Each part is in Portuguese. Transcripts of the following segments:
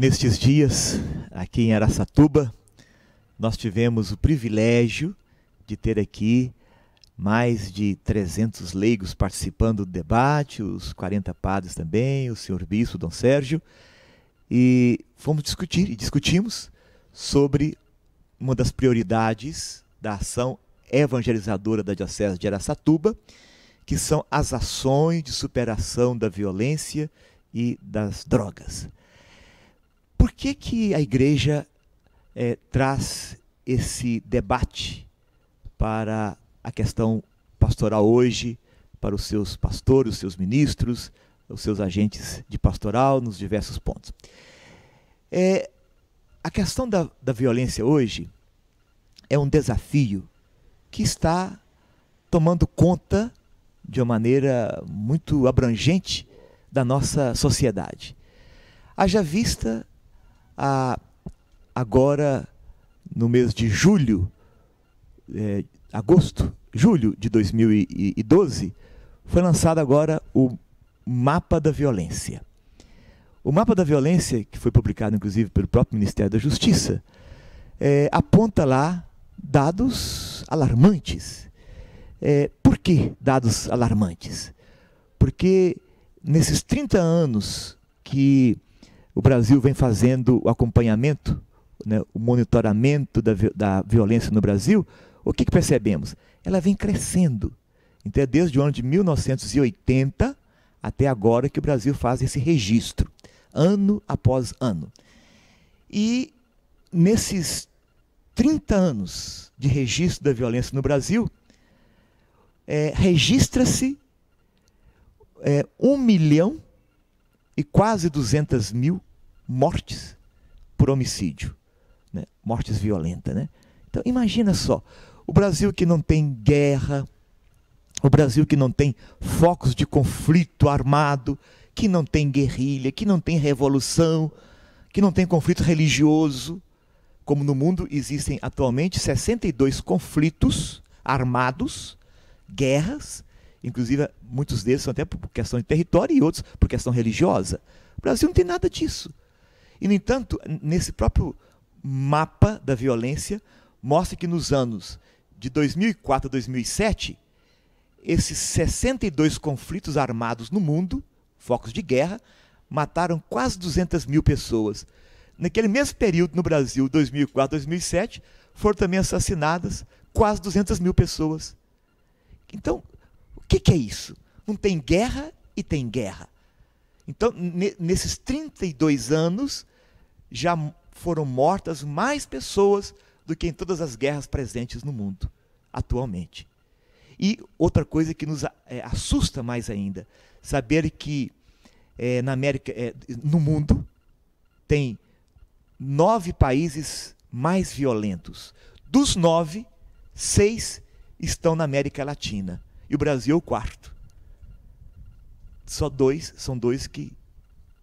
Nestes dias, aqui em Araçatuba, nós tivemos o privilégio de ter aqui mais de 300 leigos participando do debate, os 40 padres também, o senhor bispo, Dom Sérgio, e fomos discutir e discutimos sobre uma das prioridades da ação evangelizadora da Diocese de Araçatuba, que são as ações de superação da violência e das drogas. Por que a Igreja traz esse debate para a questão pastoral hoje, para os seus pastores, os seus ministros, os seus agentes de pastoral nos diversos pontos? A questão da violência hoje é um desafio que está tomando conta de uma maneira muito abrangente da nossa sociedade. Haja vista agora no mês de julho de 2012, foi lançado agora o Mapa da Violência. O Mapa da Violência, que foi publicado inclusive pelo próprio Ministério da Justiça, aponta lá dados alarmantes. Por que dados alarmantes? Porque nesses 30 anos que o Brasil vem fazendo o acompanhamento, né, o monitoramento da violência no Brasil, o que percebemos? Ela vem crescendo. Então é desde o ano de 1980 até agora que o Brasil faz esse registro, ano após ano. E nesses 30 anos de registro da violência no Brasil, registra-se 1 milhão e quase 200 mil mortes por homicídio, né? Mortes violentas, né? Então imagina só, o Brasil que não tem guerra, o Brasil que não tem focos de conflito armado, que não tem guerrilha, que não tem revolução, que não tem conflito religioso, como no mundo existem atualmente 62 conflitos armados, guerras, inclusive muitos deles são até por questão de território e outros por questão religiosa. O Brasil não tem nada disso. E, no entanto, nesse próprio mapa da violência, mostra que nos anos de 2004 a 2007, esses 62 conflitos armados no mundo, focos de guerra, mataram quase 200 mil pessoas. Naquele mesmo período no Brasil, 2004 a 2007, foram também assassinadas quase 200 mil pessoas. Então, o que é isso? Não tem guerra e tem guerra. Então, nesses 32 anos, já foram mortas mais pessoas do que em todas as guerras presentes no mundo, atualmente. E outra coisa que nos assusta mais ainda, saber que no mundo tem 9 países mais violentos. Dos 9, 6 estão na América Latina. E o Brasil é o 4º. São dois que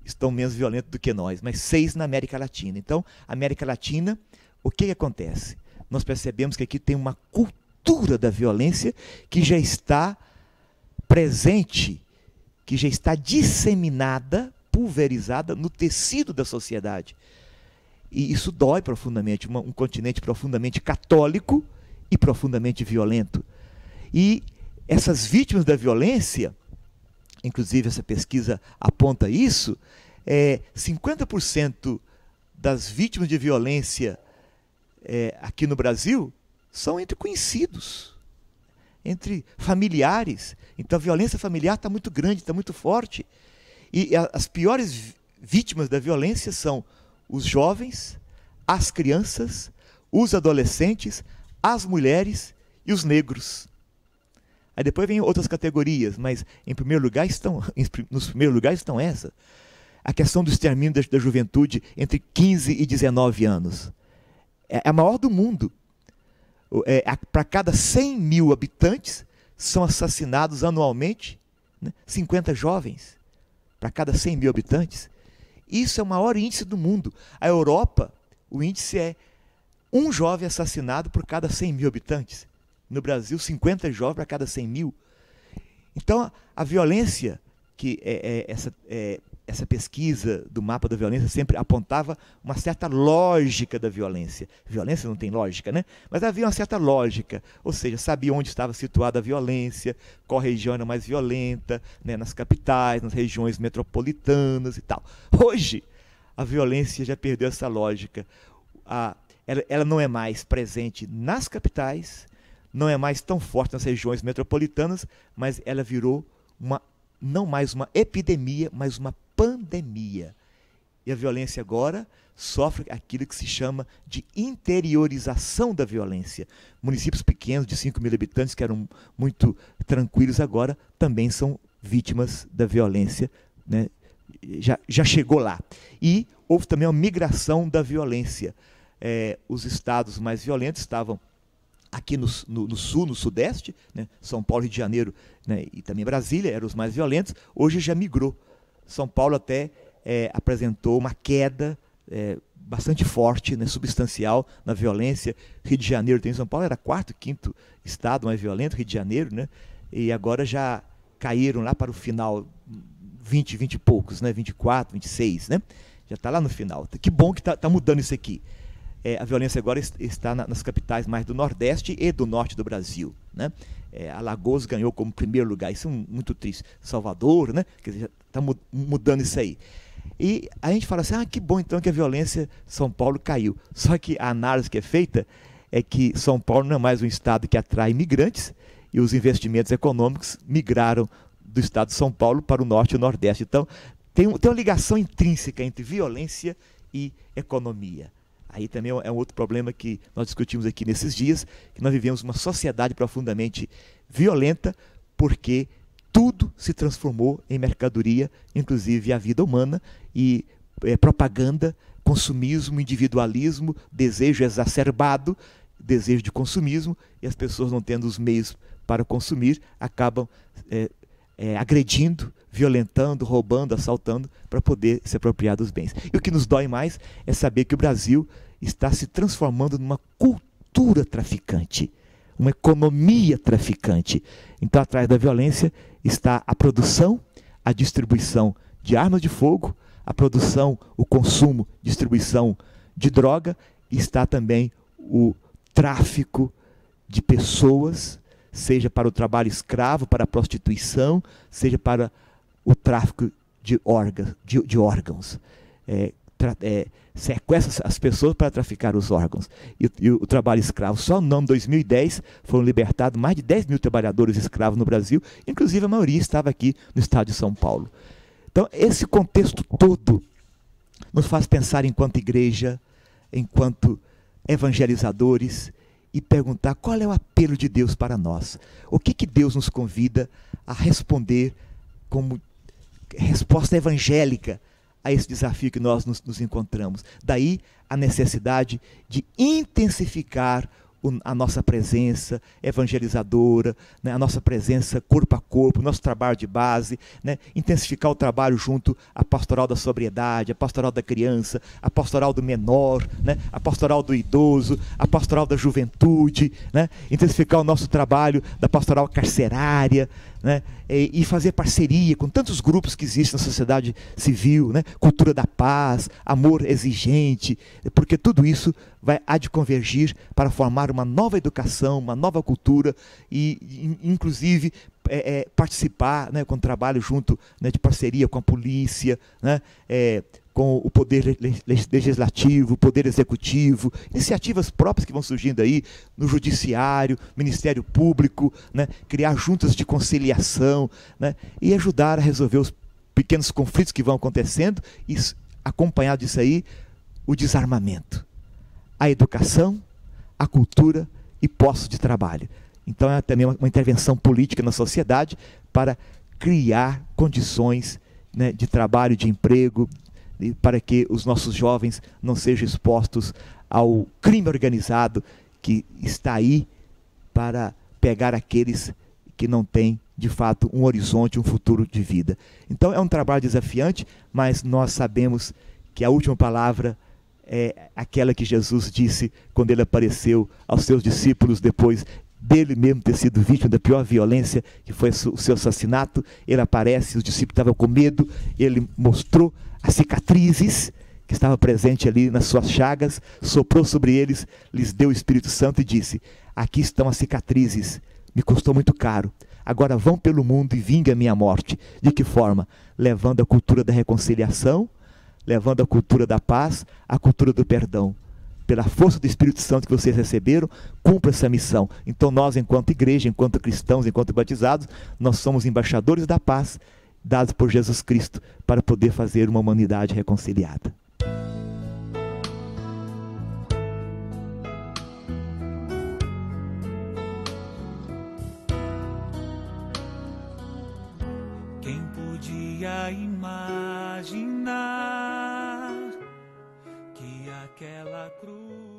estão menos violentos do que nós, mas 6 na América Latina. Então, América Latina, o que acontece? Nós percebemos que aqui tem uma cultura da violência que já está presente, que já está disseminada, pulverizada no tecido da sociedade. E isso dói profundamente, um continente profundamente católico e profundamente violento. E essas vítimas da violência, inclusive essa pesquisa aponta isso, 50% das vítimas de violência aqui no Brasil são entre conhecidos, entre familiares. Então a violência familiar está muito grande, está muito forte. E as piores vítimas da violência são os jovens, as crianças, os adolescentes, as mulheres e os negros. Aí depois vem outras categorias, mas nos primeiros lugares estão essa. A questão do extermínio da juventude entre 15 e 19 anos. É a maior do mundo. Para cada 100 mil habitantes, são assassinados anualmente 50 jovens. Para cada 100 mil habitantes. Isso é o maior índice do mundo. A Europa, o índice é 1 jovem assassinado por cada 100 mil habitantes. No Brasil, 50 jovens para cada 100 mil. Então, a violência, essa pesquisa do mapa da violência sempre apontava uma certa lógica da violência. Violência não tem lógica, né? Mas havia uma certa lógica, ou seja, sabia onde estava situada a violência, qual região era mais violenta, né? Nas capitais, nas regiões metropolitanas e tal. Hoje, a violência já perdeu essa lógica. Ela não é mais presente nas capitais, não é mais tão forte nas regiões metropolitanas, mas ela virou não mais uma epidemia, mas uma pandemia. E a violência agora sofre aquilo que se chama de interiorização da violência. Municípios pequenos de 5 mil habitantes, que eram muito tranquilos, agora também são vítimas da violência, né? Já chegou lá. E houve também uma migração da violência. Os estados mais violentos estavam aqui no sul, no sudeste, né? São Paulo, Rio de Janeiro, né? E também Brasília eram os mais violentos. Hoje já migrou. São Paulo até apresentou uma queda bastante forte, né? Substancial na violência. Rio de Janeiro também. São Paulo era 4º, 5º estado mais violento, Rio de Janeiro, né? E agora já caíram lá para o final, 20 e poucos, né? 24, 26, né? Já está lá no final. Que bom que está mudando isso aqui. A violência agora está nas capitais mais do Nordeste e do Norte do Brasil, né? Alagoas ganhou como primeiro lugar, isso é muito triste. Salvador, né? Quer dizer, já está mudando isso aí. E a gente fala assim, que bom então que a violência São Paulo caiu. Só que a análise que é feita é que São Paulo não é mais um estado que atrai imigrantes e os investimentos econômicos migraram do estado de São Paulo para o Norte e o Nordeste. Então, tem uma ligação intrínseca entre violência e economia. Aí também é um outro problema que nós discutimos aqui nesses dias, que nós vivemos uma sociedade profundamente violenta, porque tudo se transformou em mercadoria, inclusive a vida humana, e propaganda, consumismo, individualismo, desejo exacerbado, desejo de consumismo, e as pessoas não tendo os meios para consumir, acabam agredindo, violentando, roubando, assaltando, para poder se apropriar dos bens. E o que nos dói mais é saber que o Brasil está se transformando numa cultura traficante, uma economia traficante. Então, atrás da violência está a produção, a distribuição de armas de fogo, a produção, o consumo, distribuição de droga, e está também o tráfico de pessoas, seja para o trabalho escravo, para a prostituição, seja para o tráfico de órgãos. Sequestra as pessoas para traficar os órgãos. E o trabalho escravo, só no ano 2010 foram libertados mais de 10 mil trabalhadores escravos no Brasil, inclusive a maioria estava aqui no estado de São Paulo. Então, esse contexto todo nos faz pensar enquanto igreja, enquanto evangelizadores, e perguntar qual é o apelo de Deus para nós. O que Deus nos convida a responder como resposta evangélica a esse desafio que nós nos encontramos. Daí a necessidade de intensificar a nossa presença evangelizadora, né, a nossa presença corpo a corpo, o nosso trabalho de base, né, intensificar o trabalho junto à pastoral da sobriedade, à pastoral da criança, à pastoral do menor, né, à pastoral do idoso, à pastoral da juventude, né, intensificar o nosso trabalho da pastoral carcerária, né, e fazer parceria com tantos grupos que existem na sociedade civil, né, cultura da paz, amor exigente, porque tudo isso há de convergir para formar uma nova educação, uma nova cultura e inclusive participar, né, com trabalho junto, né, de parceria com a polícia, né, com o poder legislativo, o poder executivo, iniciativas próprias que vão surgindo aí no judiciário, Ministério Público, né, criar juntas de conciliação, né, e ajudar a resolver os pequenos conflitos que vão acontecendo e, acompanhado disso aí, o desarmamento, a educação, a cultura e postos de trabalho. Então é também uma intervenção política na sociedade para criar condições, né, de trabalho, de emprego, para que os nossos jovens não sejam expostos ao crime organizado que está aí para pegar aqueles que não têm, de fato, um horizonte, um futuro de vida. Então é um trabalho desafiante, mas nós sabemos que a última palavra é aquela que Jesus disse quando ele apareceu aos seus discípulos depois dele mesmo ter sido vítima da pior violência, que foi o seu assassinato. Ele aparece, os discípulos estavam com medo, ele mostrou as cicatrizes que estavam presentes ali nas suas chagas, soprou sobre eles, lhes deu o Espírito Santo e disse: aqui estão as cicatrizes, me custou muito caro, agora vão pelo mundo e vinguem a minha morte. De que forma? Levando a cultura da reconciliação, levando a cultura da paz, a cultura do perdão. Pela força do Espírito Santo que vocês receberam, cumpra essa missão. Então nós, enquanto igreja, enquanto cristãos, enquanto batizados, nós somos embaixadores da paz, dados por Jesus Cristo, para poder fazer uma humanidade reconciliada. Quem podia imaginar que aquela cruz